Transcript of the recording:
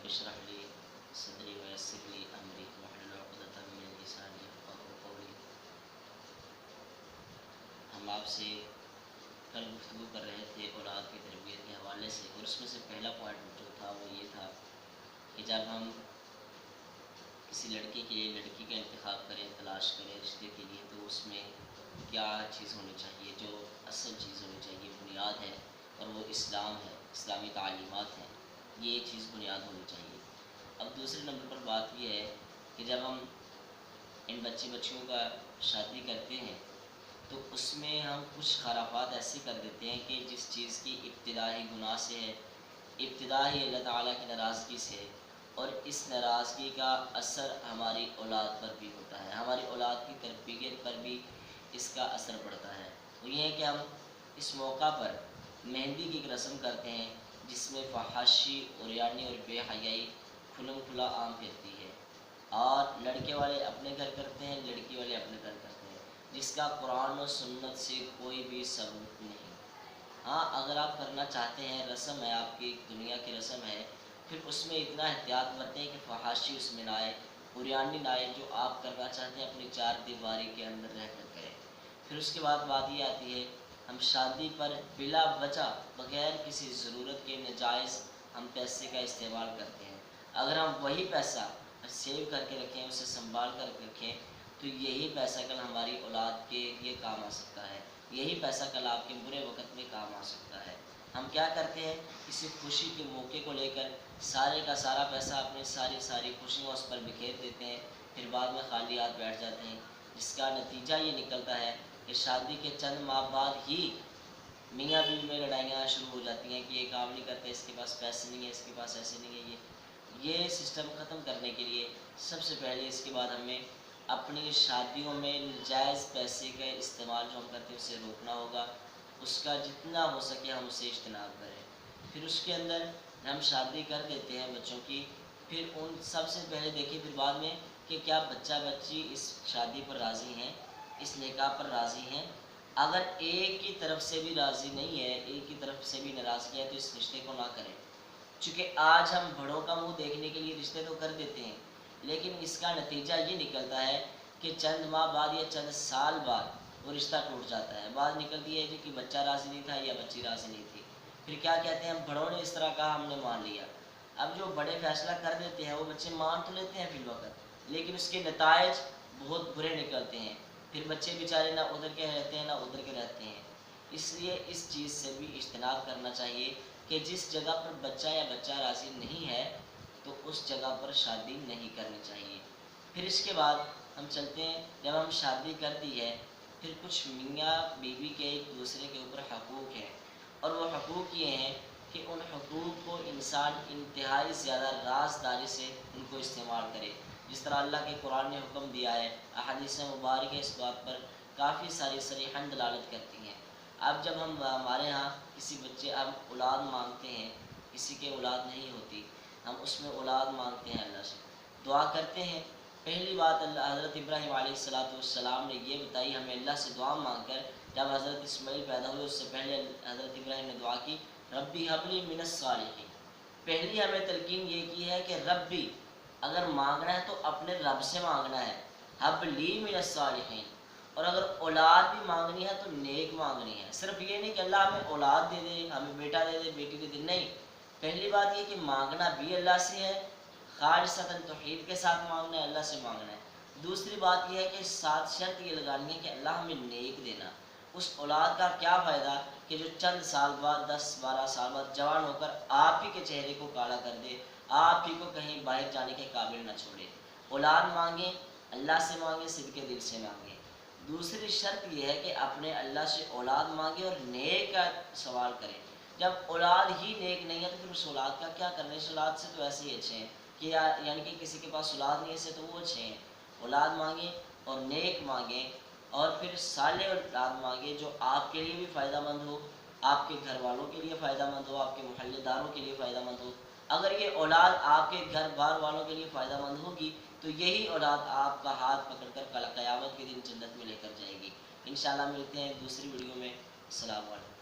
इशरह ली सदरी वयस्सिर ली अमरी वहलुल उक़दतम मिन लिसानी यफ़क़हू क़ौली। हम आपसे कल गुफ्तगू कर रहे थे औलाद की तरबियत के हवाले से, और उसमें से पहला पॉइंट जो था वो ये था कि जब हम किसी लड़के के लिए लड़की का इंतखाब करें, तलाश करें रिश्ते के लिए, तो उसमें क्या चीज़ होनी चाहिए, जो असल चीज़ होनी चाहिए, बुनियाद है, और वो इस्लाम है, इस्लामी तालीमात हैं, ये चीज़ बुनियाद होनी चाहिए। अब दूसरे नंबर पर बात यह है कि जब हम इन बच्चियों का शादी करते हैं तो उसमें हम कुछ खराफात ऐसे कर देते हैं कि जिस चीज़ की इब्तिदा ही गुनाह से है, इब्तिदा ही अल्लाह ताला की नाराज़गी से है, और इस नाराज़गी का असर हमारी औलाद पर भी होता है, हमारी औलाद की तरबियत पर भी इसका असर पड़ता है। वो ये है कि हम इस मौका पर मेहंदी की एक रस्म करते हैं जिसमें फहाशी, उरियानी और बेहयाई खुल्लम खुला आम फिरती है, और लड़के वाले अपने घर करते हैं, लड़की वाले अपने घर करते हैं, जिसका कुरान और सुन्नत से कोई भी सबूत नहीं। हाँ, अगर आप करना चाहते हैं, रस्म है आपकी, दुनिया की रस्म है, फिर उसमें इतना एहतियात बरतें कि फहाशी उसमें ना आए, उरियानी ना आए। जो आप करना चाहते हैं अपनी चार दीवारी के अंदर रह कर करें। फिर उसके बाद बात ये आती है, हम शादी पर बिला वजह बग़ैर किसी ज़रूरत के नजायज़ हम पैसे का इस्तेमाल करते हैं। अगर हम वही पैसा सेव करके रखें, उसे संभाल कर रखें, तो यही पैसा कल हमारी औलाद के लिए काम आ सकता है, यही पैसा कल आपके बुरे वक्त में काम आ सकता है। हम क्या करते हैं, किसी खुशी के मौके को लेकर सारे का सारा पैसा, अपनी सारी खुशियाँ उस पर बिखेर देते हैं, फिर बाद में खाली हाथ बैठ जाते हैं, जिसका नतीजा ये निकलता है कि शादी के चंद माह बाद ही मियाँ बीवी में लड़ाइयाँ शुरू हो जाती हैं कि ये काम नहीं करते, इसके पास पैसे नहीं है, इसके पास ऐसे नहीं है। ये सिस्टम ख़त्म करने के लिए सबसे पहले इसके बाद हमें अपनी शादियों में नाजायज़ पैसे का इस्तेमाल जो हम करते हैं उसे रोकना होगा, उसका जितना हो सके हम उससे इज्तनाब करें। फिर उसके अंदर हम शादी कर देते हैं बच्चों की, फिर उन सबसे पहले देखिए फिर बाद में कि क्या बच्चा बच्ची इस शादी पर राज़ी हैं, इस निकाह पर राज़ी हैं। अगर एक की तरफ से भी राज़ी नहीं है, एक की तरफ से भी नाराज़गी है, तो इस रिश्ते को ना करें। चूँकि आज हम बड़ों का मुंह देखने के लिए रिश्ते तो कर देते हैं, लेकिन इसका नतीजा ये निकलता है कि चंद माह बाद या चंद साल बाद वो रिश्ता टूट जाता है। बात निकलती है कि बच्चा राज़ी नहीं था या बच्ची राज़ी नहीं थी। फिर क्या कहते हैं, हम बड़ों ने इस तरह कहा, हमने मान लिया। अब जो बड़े फैसला कर देते हैं वो बच्चे मान तो लेते हैं फिल वक्त, लेकिन उसके नतायज बहुत बुरे निकलते हैं। फिर बच्चे बेचारे ना उधर के रहते हैं ना उधर के रहते हैं। इसलिए इस चीज़ से भी इज्तनाब करना चाहिए कि जिस जगह पर बच्चा या बच्चा राज़ी नहीं है तो उस जगह पर शादी नहीं करनी चाहिए। फिर इसके बाद हम चलते हैं, जब हम शादी कर दी है, फिर कुछ मियाँ बीवी के एक दूसरे के ऊपर हकूक़ हैं, और वो हकूक़ ये हैं कि उन हकूक़ को इंसान इंतहाई ज़्यादा राज़दारी से उनको इस्तेमाल करे, जिस तरह अल्लाह के कुरान ने हुक्म दिया है। अहादीस मुबारक इस बात पर काफ़ी सारी सरीहन दलालत करती हैं। अब जब हम हमारे यहाँ किसी बच्चे अब औलाद मांगते हैं, किसी के औलाद नहीं होती, हम उसमें औलाद मांगते हैं, अल्लाह से दुआ करते हैं। पहली बात अल्लाह हज़रत इब्राहीम अलैहिस्सलाम ने ये बताई हमें अल्लाह से दुआ मांगकर, जब हज़रत इस्माईल पैदा हुए उससे पहले हज़रत इब्राहीम ने दुआ की, रब्बी हबली मिनस सालिहीन। पहली हमें तलकीन ये की है कि रब्बी, अगर मांगना है तो अपने रब से मांगना है, हबली मिनस सालिहीन। और अगर औलाद भी मांगनी है तो नेक मांगनी है। सिर्फ ये नहीं कि अल्लाह हमें औलाद दे दे, हमें बेटा दे दे, बेटी दे दे, नहीं। पहली बात ये कि मांगना भी अल्लाह से है, खालिसतन तौहीद के साथ मांगना है, अल्लाह से मांगना है। दूसरी बात यह है कि साथ शर्त ये लगानी है कि अल्लाह हमें नेक देना। उस औलाद का क्या फ़ायदा कि जो चंद साल बाद, 10-12 साल बाद जवान होकर आप ही के चेहरे को काला कर दे, आप ही को कहीं बाहर जाने के काबिल न छोड़े। औलाद मांगे, अल्लाह से मांगे, सिद्के दिल से मांगे। दूसरी शर्त यह है कि अपने अल्लाह से औलाद मांगे और नेक का सवाल करें। जब औलाद ही नेक नहीं है तो फिर उस औलाद का क्या करना है। इस औलाद से तो ऐसे ही अच्छे हैं कि यानी कि किसी के पास औलाद नहीं है से तो वो अच्छे हैं। औलाद मांगे और नेक मांगे, और फिर साले औलाद मांगे जो आपके लिए भी फ़ायदेमंद हो, आपके घर वालों के लिए फ़ायदेमंद हो, आपके मोहल्लेदारों के लिए फ़ायदेमंद हो। अगर ये औलाद आपके घर बार वालों के लिए फ़ायदेमंद होगी तो यही औलाद आपका हाथ पकड़कर कल क़यामत के दिन जन्नत में लेकर जाएगी। इंशाअल्लाह मिलते हैं दूसरी वीडियो में। अस्सलाम वालेकुम।